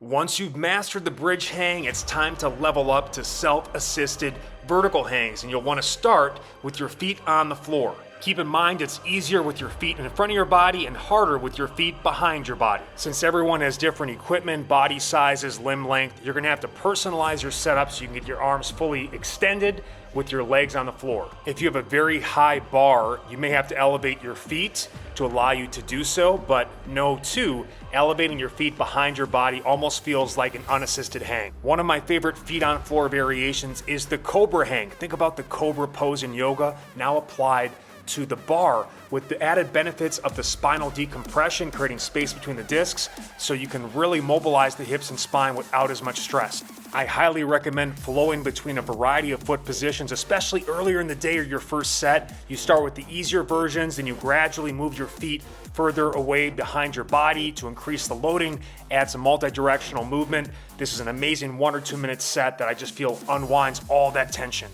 Once you've mastered the bridge hang, it's time to level up to self-assisted vertical hangs, and you'll want to start with your feet on the floor. Keep in mind it's easier with your feet in front of your body and harder with your feet behind your body. Since everyone has different equipment, body sizes, limb length, you're going to have to personalize your setup so you can get your arms fully extended with your legs on the floor. If you have a very high bar, you may have to elevate your feet to allow you to do so, but know too, elevating your feet behind your body almost feels like an unassisted hang. One of my favorite feet on floor variations is the cobra hang. Think about the cobra pose in yoga, now applied to the bar with the added benefits of the spinal decompression, creating space between the discs so you can really mobilize the hips and spine without as much stress. I highly recommend flowing between a variety of foot positions, especially earlier in the day or your first set. You start with the easier versions, and you gradually move your feet further away behind your body to increase the loading, add some multi-directional movement. This is an amazing 1 or 2 minute set that I just feel unwinds all that tension.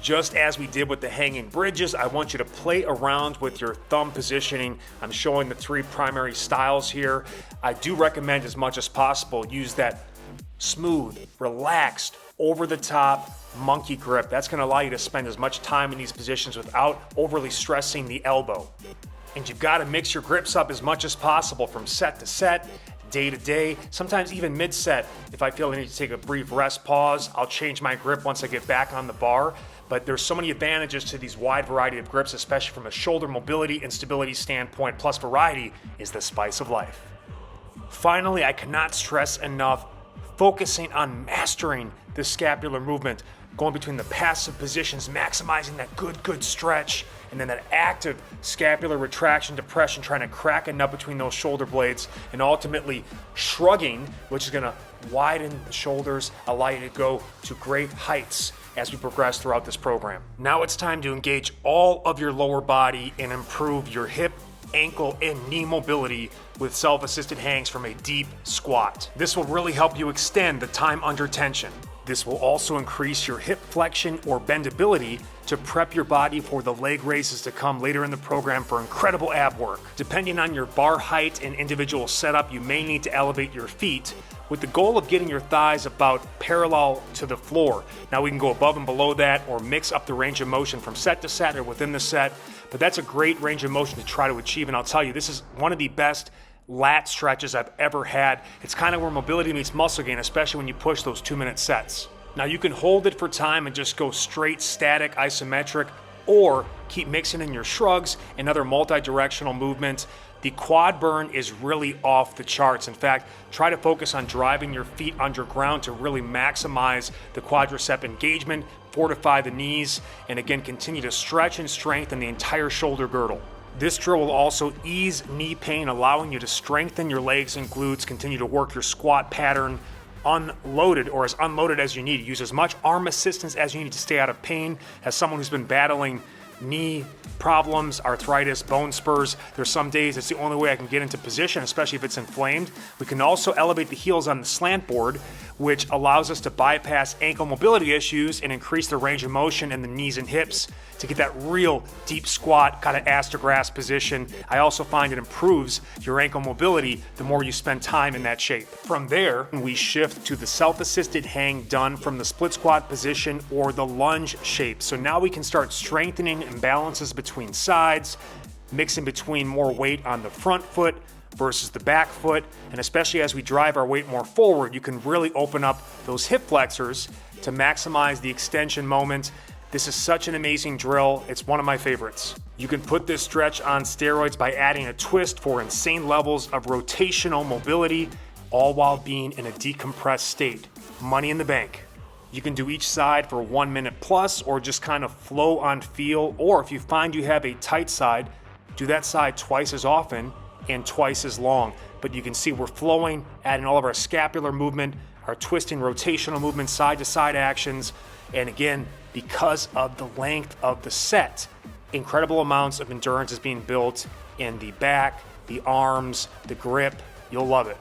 Just as we did with the hanging bridges, I want you to play around with your thumb positioning. I'm showing the 3 primary styles here. I do recommend as much as possible use that smooth, relaxed, over the top monkey grip. That's going to allow you to spend as much time in these positions without overly stressing the elbow. And you've got to mix your grips up as much as possible from set to set, day to day, sometimes even mid-set. If I feel I need to take a brief rest pause, I'll change my grip once I get back on the bar. But there's so many advantages to these wide variety of grips, especially from a shoulder mobility and stability standpoint, plus variety is the spice of life. Finally, I cannot stress enough focusing on mastering the scapular movement, going between the passive positions, maximizing that good stretch, and then that active scapular retraction, depression, trying to crack a nut between those shoulder blades, and ultimately shrugging, which is gonna widen the shoulders, allow you to go to great heights as we progress throughout this program. Now it's time to engage all of your lower body and improve your hip, ankle, and knee mobility with self-assisted hangs from a deep squat. This will really help you extend the time under tension. This will also increase your hip flexion or bendability to prep your body for the leg raises to come later in the program for incredible ab work. Depending on your bar height and individual setup, you may need to elevate your feet with the goal of getting your thighs about parallel to the floor. Now we can go above and below that or mix up the range of motion from set to set or within the set, but that's a great range of motion to try to achieve, and I'll tell you, this is one of the best lat stretches I've ever had. It's kind of where mobility meets muscle gain, especially when you push those 2 minute sets. Now you can hold it for time and just go straight static isometric, or keep mixing in your shrugs and other multi-directional movements. The quad burn is really off the charts. In fact, try to focus on driving your feet underground to really maximize the quadricep engagement, fortify the knees, and again, continue to stretch and strengthen the entire shoulder girdle. This drill will also ease knee pain, allowing you to strengthen your legs and glutes, continue to work your squat pattern unloaded or as unloaded as you need. Use as much arm assistance as you need to stay out of pain. As someone who's been battling knee problems, arthritis, bone spurs, there's some days it's the only way I can get into position, especially if it's inflamed. We can also elevate the heels on the slant board, which allows us to bypass ankle mobility issues and increase the range of motion in the knees and hips to get that real deep squat, kind of ass to grass position. I also find it improves your ankle mobility the more you spend time in that shape. From there, we shift to the self-assisted hang done from the split squat position or the lunge shape. So now we can start strengthening imbalances between sides, mixing between more weight on the front foot versus the back foot, and especially as we drive our weight more forward, you can really open up those hip flexors to maximize the extension moment. This is such an amazing drill. It's one of my favorites. You can put this stretch on steroids by adding a twist for insane levels of rotational mobility, all while being in a decompressed state. Money in the bank. You can do each side for 1 minute plus, or just kind of flow on feel, or if you find you have a tight side, do that side twice as often and twice as long. But you can see we're flowing, adding all of our scapular movement, our twisting rotational movement, side to side actions, and again, because of the length of the set, incredible amounts of endurance is being built in the back, the arms, the grip. You'll love it.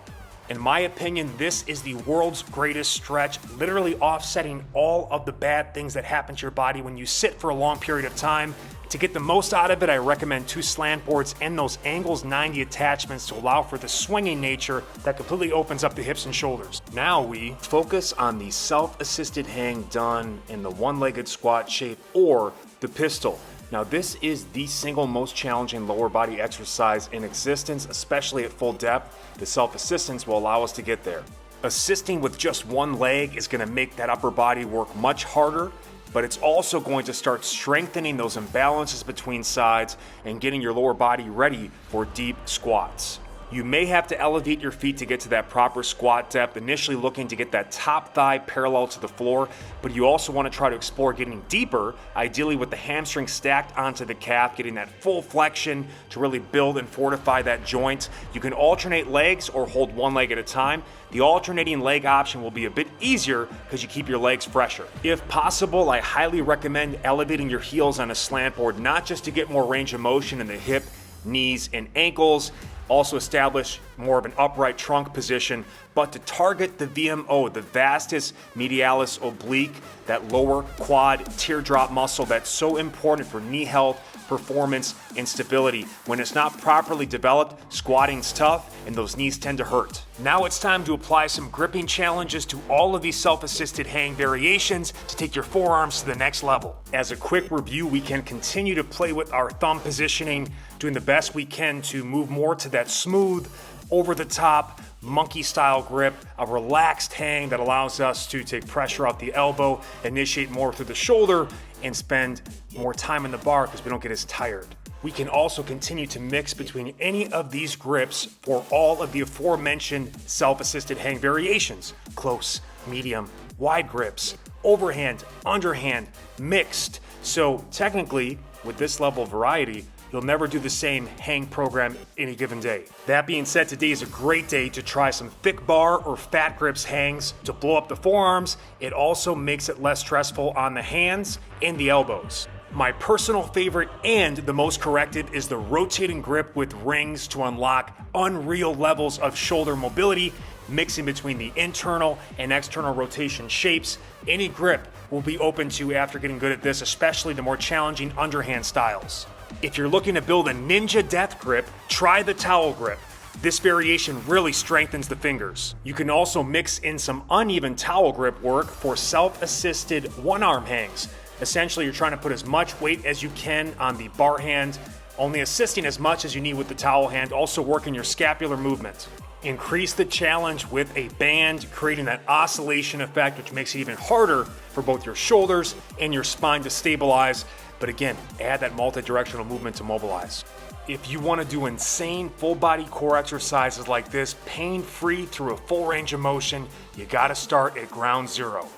In my opinion, this is the world's greatest stretch, literally offsetting all of the bad things that happen to your body when you sit for a long period of time, To get the most out of it, I recommend 2 slant boards and those angles 90 attachments to allow for the swinging nature that completely opens up the hips and shoulders. Now we focus on the self-assisted hang done in the one-legged squat shape or the pistol. Now this is the single most challenging lower body exercise in existence, especially at full depth. The self-assistance will allow us to get there. Assisting with just one leg is going to make that upper body work much harder, but it's also going to start strengthening those imbalances between sides and getting your lower body ready for deep squats. You may have to elevate your feet to get to that proper squat depth, initially looking to get that top thigh parallel to the floor, but you also want to try to explore getting deeper, ideally with the hamstring stacked onto the calf, getting that full flexion to really build and fortify that joint. You can alternate legs or hold one leg at a time. The alternating leg option will be a bit easier because you keep your legs fresher. If possible, I highly recommend elevating your heels on a slant board, not just to get more range of motion in the hip, knees, and ankles, also establish more of an upright trunk position, but to target the VMO, the vastus medialis oblique, that lower quad teardrop muscle that's so important for knee health, performance, and stability. When it's not properly developed, squatting's tough and those knees tend to hurt. Now it's time to apply some gripping challenges to all of these self-assisted hang variations to take your forearms to the next level. As a quick review, we can continue to play with our thumb positioning, doing the best we can to move more to that smooth, over-the-top, monkey-style grip, a relaxed hang that allows us to take pressure off the elbow, initiate more through the shoulder, and spend more time in the bar because we don't get as tired. We can also continue to mix between any of these grips for all of the aforementioned self-assisted hang variations: close, medium, wide grips, overhand, underhand, mixed. So technically, with this level of variety, you'll never do the same hang program any given day. That being said, today is a great day to try some thick bar or fat grips hangs to blow up the forearms. It also makes it less stressful on the hands and the elbows. My personal favorite and the most corrected is the rotating grip with rings to unlock unreal levels of shoulder mobility, mixing between the internal and external rotation shapes. Any grip will be open to after getting good at this, especially the more challenging underhand styles. If you're looking to build a ninja death grip, try the towel grip. This variation really strengthens the fingers. You can also mix in some uneven towel grip work for self-assisted one-arm hangs. Essentially, you're trying to put as much weight as you can on the bar hand, only assisting as much as you need with the towel hand, also working your scapular movement. Increase the challenge with a band, creating that oscillation effect, which makes it even harder for both your shoulders and your spine to stabilize. But again, add that multi-directional movement to mobilize. If you want to do insane full body core exercises like this, pain-free through a full range of motion, you gotta start at ground zero.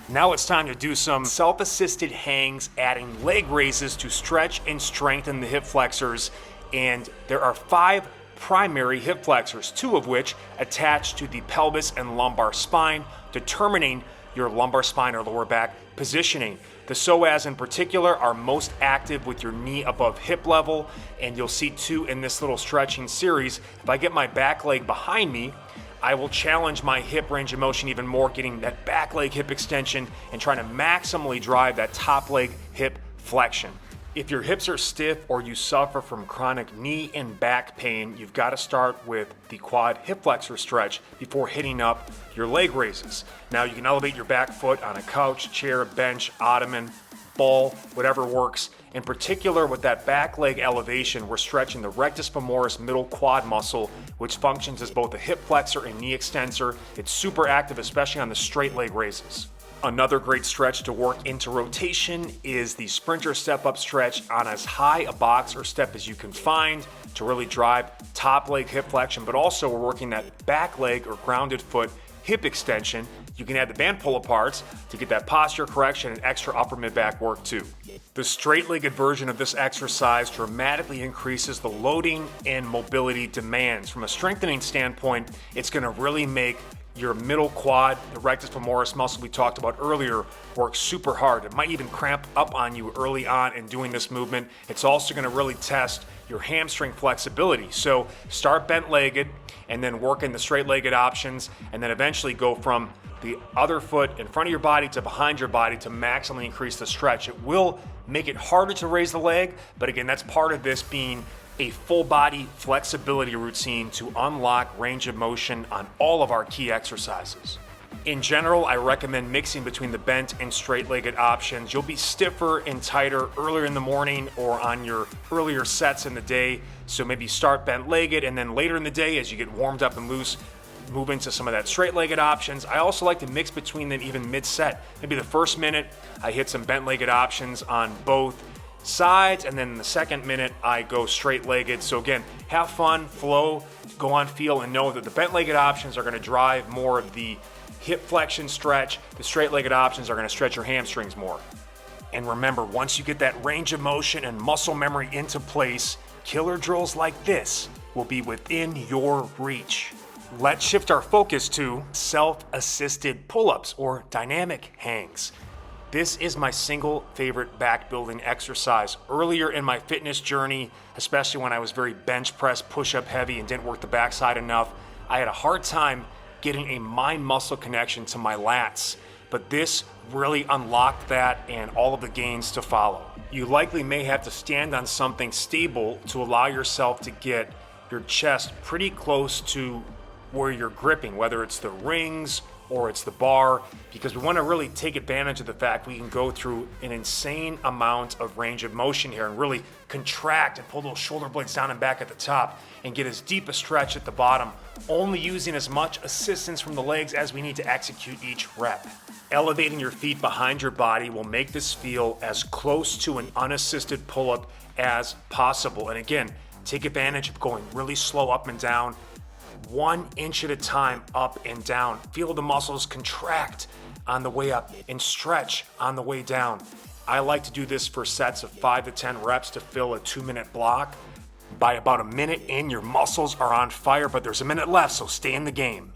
Now it's time to do some self-assisted hangs, adding leg raises to stretch and strengthen the hip flexors. And there are 5 primary hip flexors, 2 of which attach to the pelvis and lumbar spine, determining your lumbar spine or lower back positioning. The psoas in particular are most active with your knee above hip level, and you'll see 2 in this little stretching series. If I get my back leg behind me, I will challenge my hip range of motion even more, getting that back leg hip extension and trying to maximally drive that top leg hip flexion. If your hips are stiff or you suffer from chronic knee and back pain, you've got to start with the quad hip flexor stretch before hitting up your leg raises. Now you can elevate your back foot on a couch, chair, bench, ottoman, ball, whatever works. In particular, with that back leg elevation, we're stretching the rectus femoris middle quad muscle, which functions as both a hip flexor and knee extensor. It's super active, especially on the straight leg raises. Another great stretch to work into rotation is the sprinter step-up stretch on as high a box or step as you can find to really drive top leg hip flexion, but also we're working that back leg or grounded foot hip extension. You can add the band pull-aparts to get that posture correction and extra upper mid-back work too. The straight-legged version of this exercise dramatically increases the loading and mobility demands. From a strengthening standpoint, it's going to really make Your middle quad, the rectus femoris muscle we talked about earlier, works super hard. It might even cramp up on you early on in doing this movement. It's also going to really test your hamstring flexibility. So start bent-legged and then work in the straight-legged options, and then eventually go from the other foot in front of your body to behind your body to maximally increase the stretch. It will make it harder to raise the leg, but again, that's part of this being a full body flexibility routine to unlock range of motion on all of our key exercises. In general, I recommend mixing between the bent and straight-legged options. You'll be stiffer and tighter earlier in the morning or on your earlier sets in the day, so maybe start bent-legged, and then later in the day as you get warmed up and loose, move into some of that straight-legged options. I also like to mix between them even mid-set. Maybe the first minute I hit some bent-legged options on both sides, and then in the second minute I go straight-legged. So again, have fun, flow, go on feel, and know that the bent-legged options are going to drive more of the hip flexion stretch. The straight-legged options are going to stretch your hamstrings more. And remember, once you get that range of motion and muscle memory into place, killer drills like this will be within your reach. Let's shift our focus to self-assisted pull-ups or dynamic hangs. This is my single favorite back building exercise. Earlier in my fitness journey, especially when I was very bench press, push-up heavy and didn't work the backside enough, I had a hard time getting a mind-muscle connection to my lats. But this really unlocked that and all of the gains to follow. You likely may have to stand on something stable to allow yourself to get your chest pretty close to where you're gripping, whether it's the rings or it's the bar, because we want to really take advantage of the fact we can go through an insane amount of range of motion here and really contract and pull those shoulder blades down and back at the top and get as deep a stretch at the bottom, only using as much assistance from the legs as we need to execute each rep. Elevating your feet behind your body will make this feel as close to an unassisted pull-up as possible. And again, take advantage of going really slow up and down, 1 inch at a time, up and down. Feel the muscles contract on the way up and stretch on the way down. I like to do this for sets of 5 to 10 reps to fill a 2-minute block. By about a minute in, your muscles are on fire, but there's a minute left, so stay in the game.